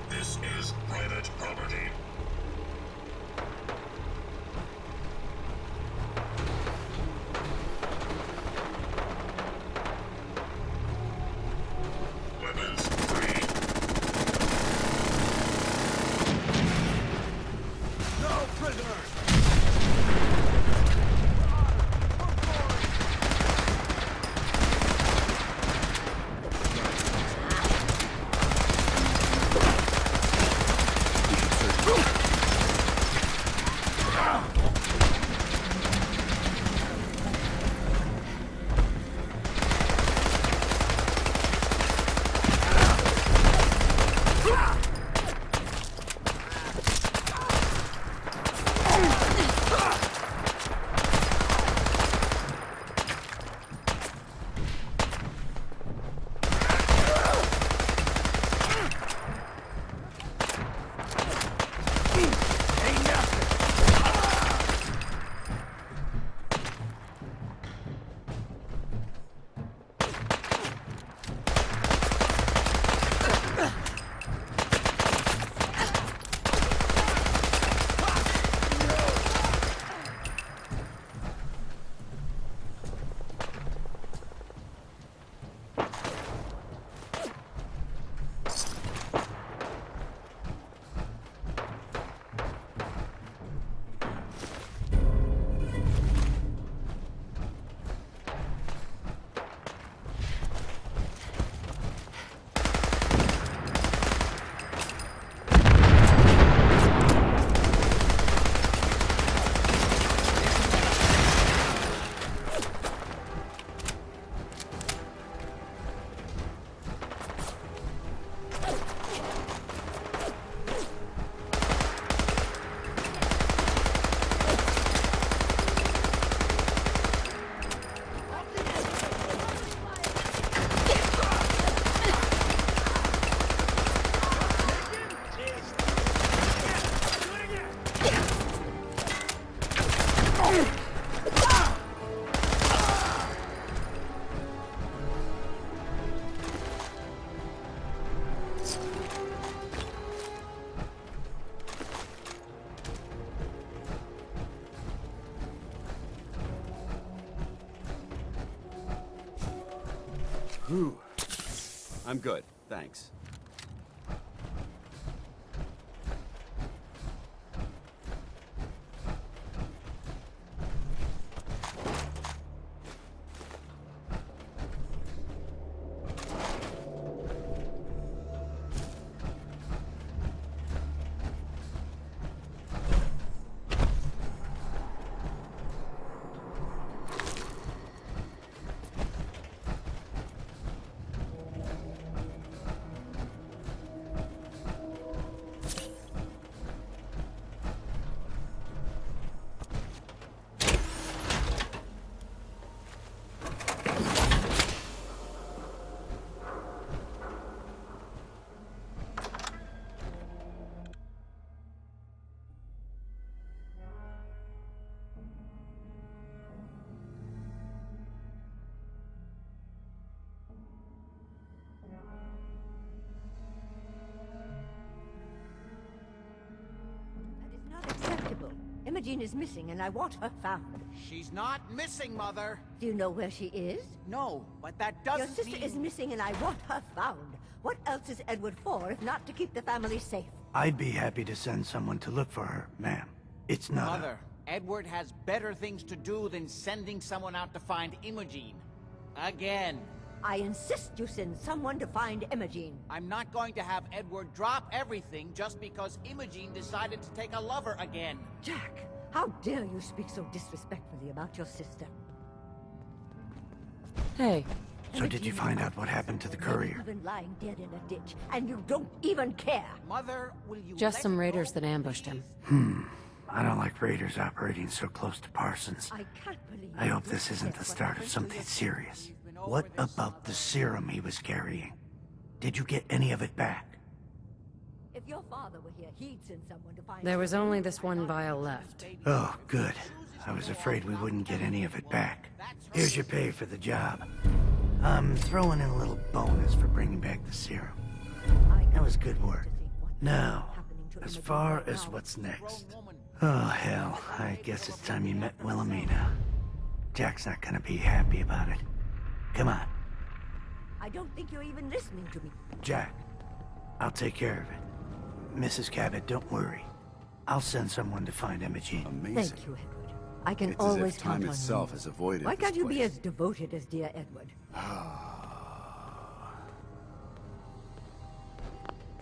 This is private property. Weapons free. No prisoners! Whew. I'm good, thanks. Emogene is missing, and I want her found. She's not missing, Mother. Do you know where she is? No, but that doesn't Your sister mean... is missing, and I want her found. What else is Edward for, if not to keep the family safe? I'd be happy to send someone to look for her, ma'am. It's not Mother, Edward has better things to do than sending someone out to find Emogene. Again. I insist you send someone to find Emogene. I'm not going to have Edward drop everything just because Emogene decided to take a lover again. Jack, how dare you speak so disrespectfully about your sister? Hey, So did you find out what happened to the courier? Even lying dead in a ditch, and you don't even care. Mother, will you Just let some it raiders go, that ambushed him. I don't like raiders operating so close to Parsons. I can't believe. I hope this isn't the start of something serious. What about the serum he was carrying? Did you get any of it back? If your father were here, he'd send someone to find. There was only this one vial left. Oh, good. I was afraid we wouldn't get any of it back. Here's your pay for the job. I'm throwing in a little bonus for bringing back the serum. That was good work. Now, as far as what's next. Oh, hell. I guess it's time you met Wilhelmina. Jack's not gonna be happy about it. Come on. I don't think you're even listening to me. Jack, I'll take care of it. Mrs. Cabot, don't worry. I'll send someone to find Emogene. Amazing. Thank you, Edward. I can It's as always if time count on itself you. has avoided Why this can't you be place. as devoted as dear Edward?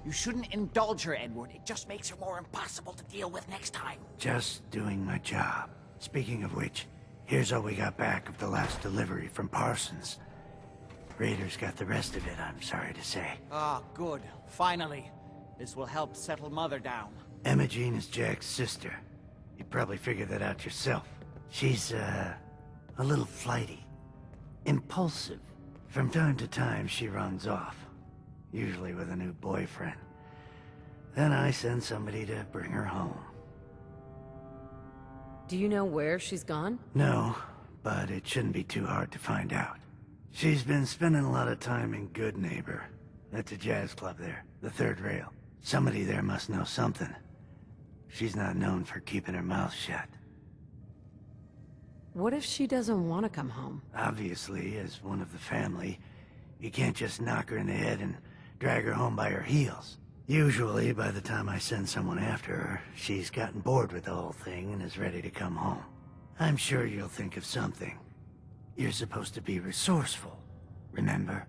You shouldn't indulge her, Edward. It just makes her more impossible to deal with next time. Just doing my job. Speaking of which, here's all we got back of the last delivery from Parsons. Raiders got the rest of it, I'm sorry to say. Ah, good. Finally. This will help settle Mother down. Emogene is Jack's sister. You probably figured that out yourself. She's, a little flighty. Impulsive. From time to time, she runs off. Usually with a new boyfriend. Then I send somebody to bring her home. Do you know where she's gone? No, but it shouldn't be too hard to find out. She's been spending a lot of time in Good Neighbor. That's a jazz club there, the third rail. Somebody there must know something. She's not known for keeping her mouth shut. What if she doesn't want to come home? Obviously, as one of the family, you can't just knock her in the head and drag her home by her heels. Usually, by the time I send someone after her, she's gotten bored with the whole thing and is ready to come home. I'm sure you'll think of something. You're supposed to be resourceful, remember?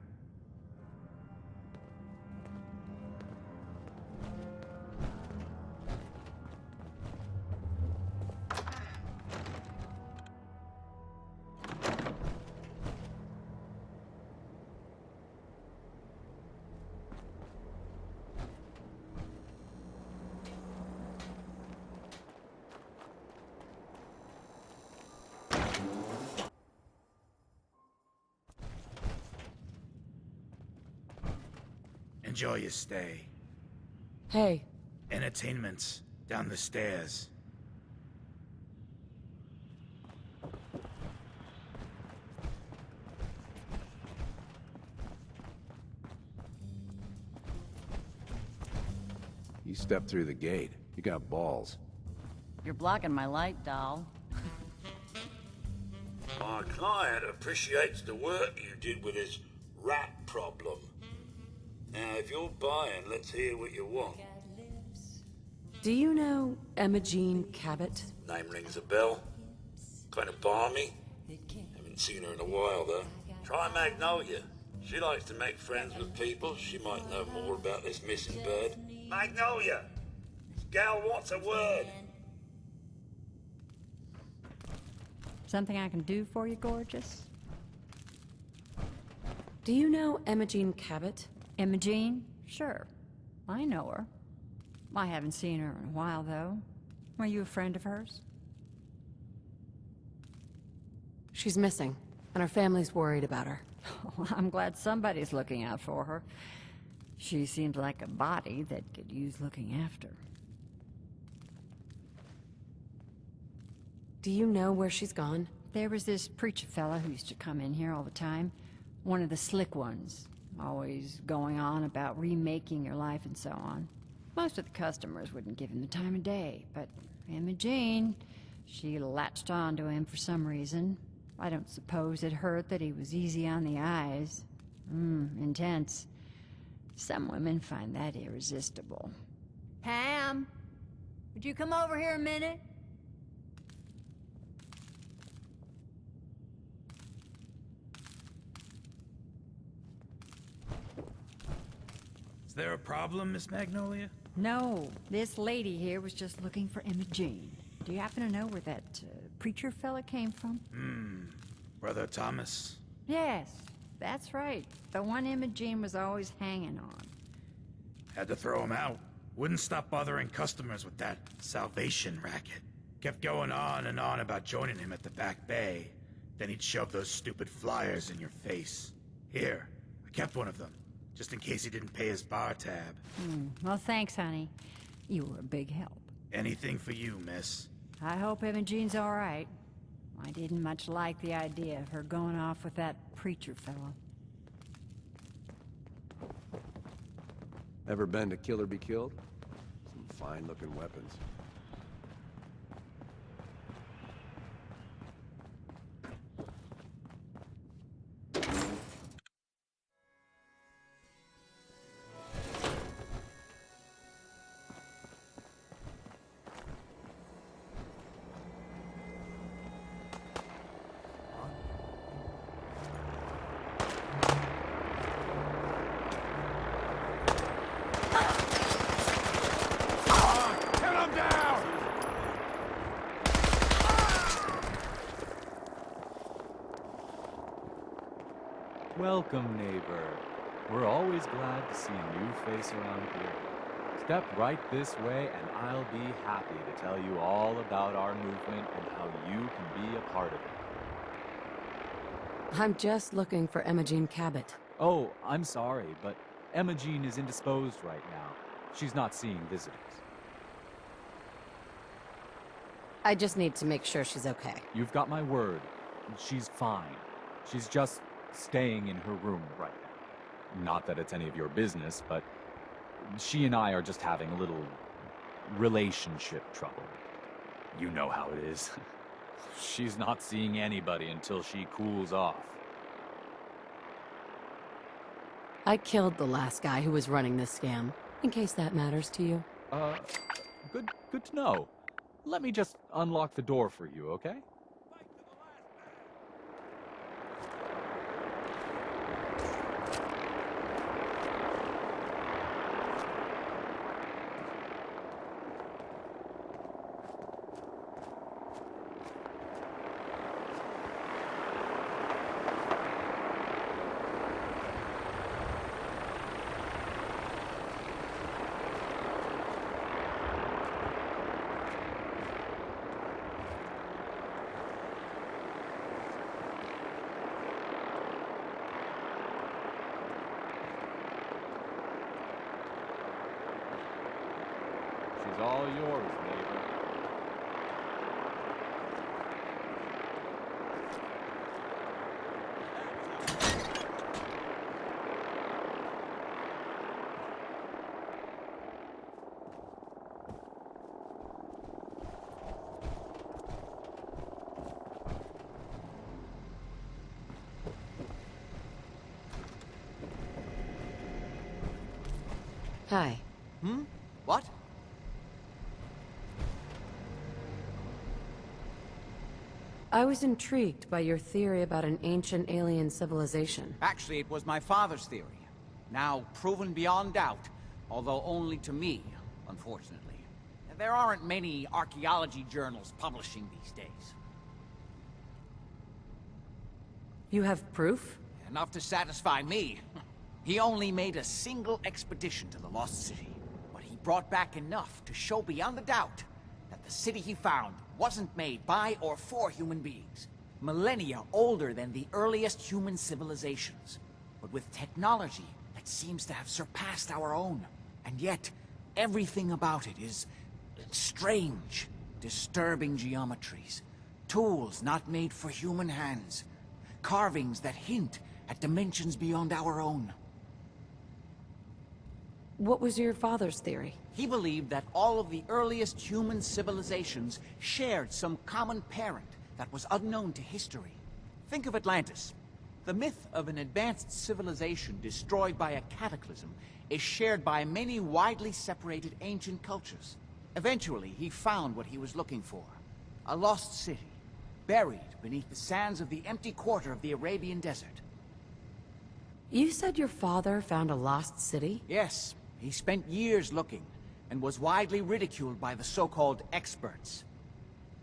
Enjoy your stay. Hey, Entertainment's down the stairs. You stepped through the gate. You got balls. You're blocking my light, doll. My client appreciates the work you did with his rat problem. Now, if you're buying, let's hear what you want. do you know Emogene Cabot? Name rings a bell. Kind of balmy. Haven't seen her in a while, though. Try Magnolia. She likes to make friends with people. She might know more about this missing bird. Magnolia! This gal wants a word. Something I can do for you, gorgeous? Do you know Emogene Cabot? Imogene? Sure. I know her. I haven't seen her in a while, though. Are you a friend of hers? She's missing, and her family's worried about her. Well, I'm glad somebody's looking out for her. She seems like a body that could use looking after. Do you know where she's gone? There was this preacher fella who used to come in here all the time. One of the slick ones. Always going on about remaking your life and so on. Most of the customers wouldn't give him the time of day, but Emogene, she latched on to him for some reason. I don't suppose it hurt that he was easy on the eyes. Intense. Some women find that irresistible. Pam, would you come over here a minute? Is there a problem, Miss Magnolia? No, this lady here was just looking for Emogene. Do you happen to know where that preacher fella came from? Brother Thomas. Yes, That's right. The one Emogene was always hanging on. Had to throw him out. Wouldn't stop bothering customers with that salvation racket. Kept going on and on about joining him at the back bay. Then he'd shove those stupid flyers in your face. Here, I kept one of them, just in case he didn't pay his bar tab. Well, thanks, honey. You were a big help. Anything for you, miss. I hope Emogene's all right. I didn't much like the idea of her going off with that preacher fellow. Ever been to Kill or Be Killed? Some fine-looking weapons. Welcome, neighbor. We're always glad to see a new face around here. Step right this way and I'll be happy to tell you all about our movement and how you can be a part of it. I'm just looking for Emogene Cabot. Oh, I'm sorry, but Emogene is indisposed right now. She's not seeing visitors. I just need to make sure she's okay. You've got my word. She's fine. She's just staying in her room right now. Not that it's any of your business, but she and I are just having a little relationship trouble. You know how it is. She's not seeing anybody until she cools off. I killed the last guy who was running this scam, in case that matters to you. Good to know. Let me just unlock the door for you, okay? She's all yours, neighbor. Hi. What? I was intrigued by your theory about an ancient alien civilization. Actually, it was my father's theory. Now proven beyond doubt, although only to me, unfortunately. There aren't many archaeology journals publishing these days. You have proof? Enough to satisfy me. He only made a single expedition to the Lost City, but he brought back enough to show beyond a doubt that the city he found wasn't made by or for human beings. Millennia older than the earliest human civilizations, but with technology that seems to have surpassed our own. And yet, everything about it is strange, disturbing geometries, tools not made for human hands, carvings that hint at dimensions beyond our own. What was your father's theory? He believed that all of the earliest human civilizations shared some common parent that was unknown to history. Think of Atlantis. The myth of an advanced civilization destroyed by a cataclysm is shared by many widely separated ancient cultures. Eventually, he found what he was looking for. A lost city, buried beneath the sands of the empty quarter of the Arabian desert. You said your father found a lost city? Yes, he spent years looking, and was widely ridiculed by the so-called experts.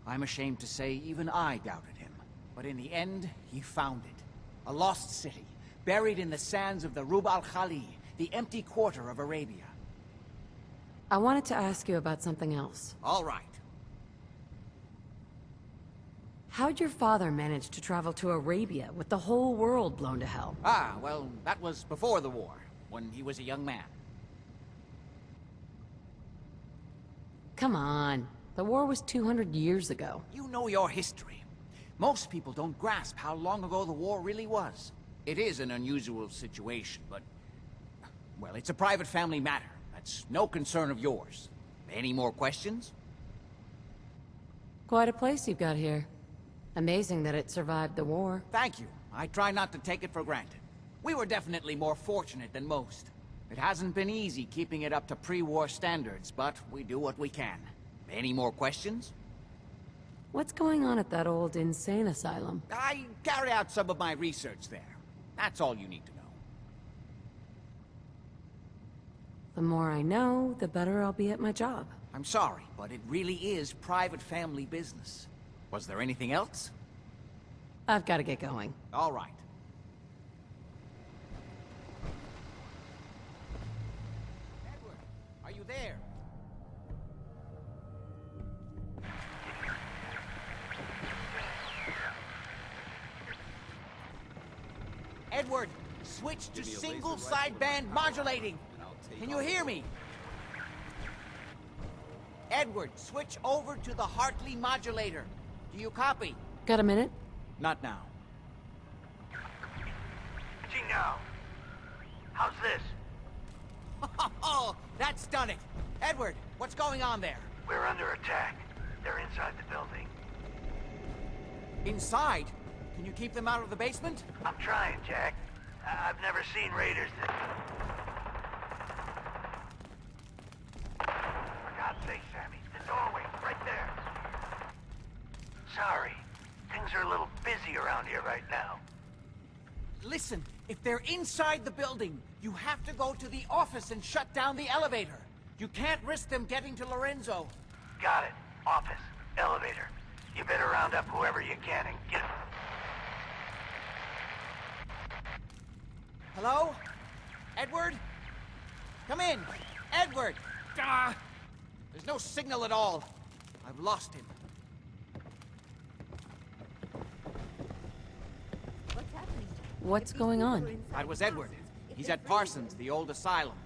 I'm ashamed to say even I doubted him. But in the end, he found it. A lost city, buried in the sands of the Rub al-Khali, the empty quarter of Arabia. I wanted to ask you about something else. All right. How'd your father manage to travel to Arabia with the whole world blown to hell? Ah, well, that was before the war, when he was a young man. Come on. The war was 200 years ago. You know your history. Most people don't grasp how long ago the war really was. It is an unusual situation, but... well, it's a private family matter. That's no concern of yours. Any more questions? Quite a place you've got here. Amazing that it survived the war. Thank you. I try not to take it for granted. We were definitely more fortunate than most. It hasn't been easy keeping it up to pre-war standards, but we do what we can. Any more questions? What's going on at that old insane asylum? I carry out some of my research there. That's all you need to know. The more I know, the better I'll be at my job. I'm sorry, but it really is private family business. Was there anything else? I've got to get going. All right. Edward, are you there? Edward, switch to single sideband modulating. Can you hear me? Edward, switch over to the Hartley modulator. Do you copy? Got a minute? Not now. Jingo! How's this? Oh, that's done it. Edward, what's going on there? We're under attack. They're inside the building. Inside? Can you keep them out of the basement? I'm trying, Jack. I've never seen raiders that... For God's sake, Sammy, the doorway, right there. Sorry. Things are a little busy around here right now. Listen, if they're inside the building, you have to go to the office and shut down the elevator. You can't risk them getting to Lorenzo. Got it. Office. Elevator. You better round up whoever you can and get... Hello? Edward? Come in! Edward! Ah! There's no signal at all. I've lost him. What's happening? What's going on? That was Edward. He's at Parsons, the old asylum.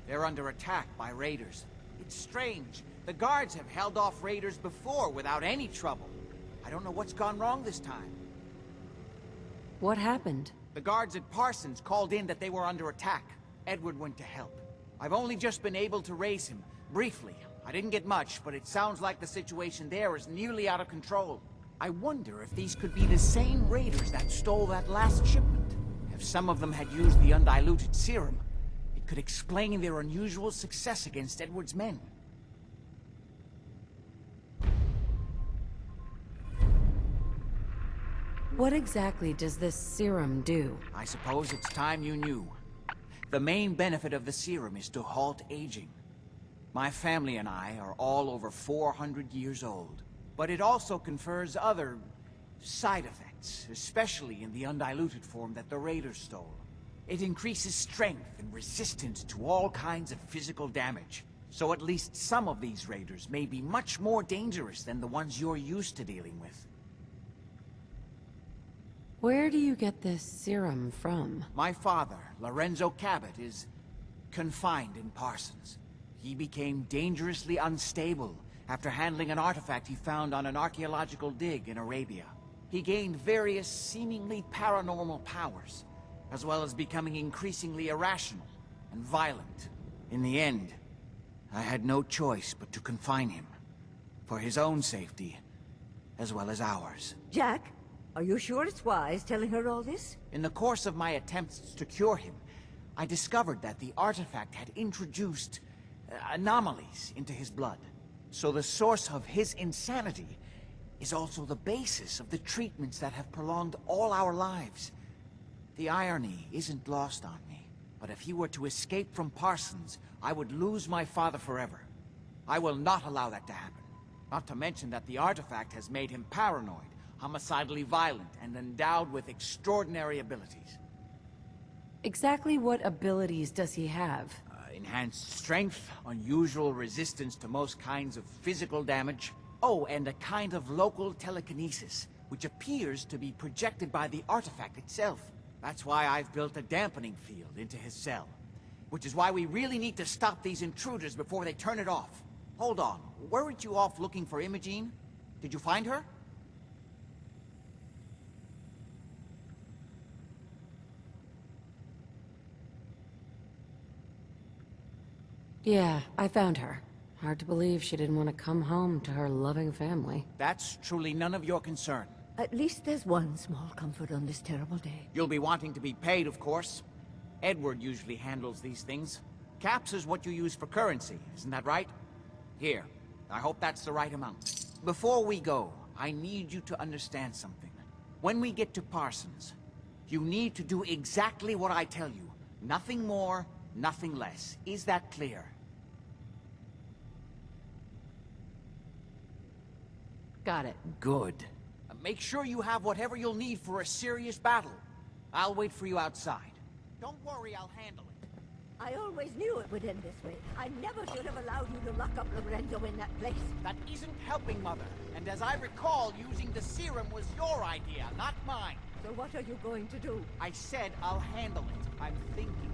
They're under attack by raiders. It's strange. The guards have held off raiders before without any trouble. I don't know what's gone wrong this time. What happened? The guards at Parsons called in that they were under attack. Edward went to help. I've only just been able to raise him, briefly. I didn't get much, but it sounds like the situation there is nearly out of control. I wonder if these could be the same raiders that stole that last shipment. If some of them had used the undiluted serum, it could explain their unusual success against Edward's men. What exactly does this serum do? I suppose it's time you knew. The main benefit of the serum is to halt aging. My family and I are all over 400 years old. But it also confers other side effects, especially in the undiluted form that the raiders stole. It increases strength and resistance to all kinds of physical damage. So at least some of these raiders may be much more dangerous than the ones you're used to dealing with. Where do you get this serum from? My father, Lorenzo Cabot, is confined in Parsons. He became dangerously unstable after handling an artifact he found on an archaeological dig in Arabia. He gained various seemingly paranormal powers, as well as becoming increasingly irrational and violent. In the end, I had no choice but to confine him, for his own safety, as well as ours. Jack, are you sure it's wise telling her all this? In the course of my attempts to cure him, I discovered that the artifact had introduced anomalies into his blood. So the source of his insanity is also the basis of the treatments that have prolonged all our lives. The irony isn't lost on me, but if he were to escape from Parsons, I would lose my father forever. I will not allow that to happen. Not to mention that the artifact has made him paranoid, homicidally violent, and endowed with extraordinary abilities. Exactly what abilities does he have? Enhanced strength, unusual resistance to most kinds of physical damage. Oh, and a kind of local telekinesis, which appears to be projected by the artifact itself. That's why I've built a dampening field into his cell. Which is why we really need to stop these intruders before they turn it off. Hold on, weren't you off looking for Imogene? Did you find her? Yeah, I found her. Hard to believe she didn't want to come home to her loving family. That's truly none of your concern. At least there's one small comfort on this terrible day. You'll be wanting to be paid, of course. Edward usually handles these things. Caps is what you use for currency, isn't that right? Here, I hope that's the right amount. Before we go, I need you to understand something. When we get to Parsons, you need to do exactly what I tell you. Nothing more, nothing less. Is that clear? Got it. Good. Make sure you have whatever you'll need for a serious battle. I'll wait for you outside. Don't worry, I'll handle it. I always knew it would end this way. I never should have allowed you to lock up Lorenzo in that place. That isn't helping, Mother. And as I recall, using the serum was your idea, not mine. So what are you going to do? I said I'll handle it. I'm thinking.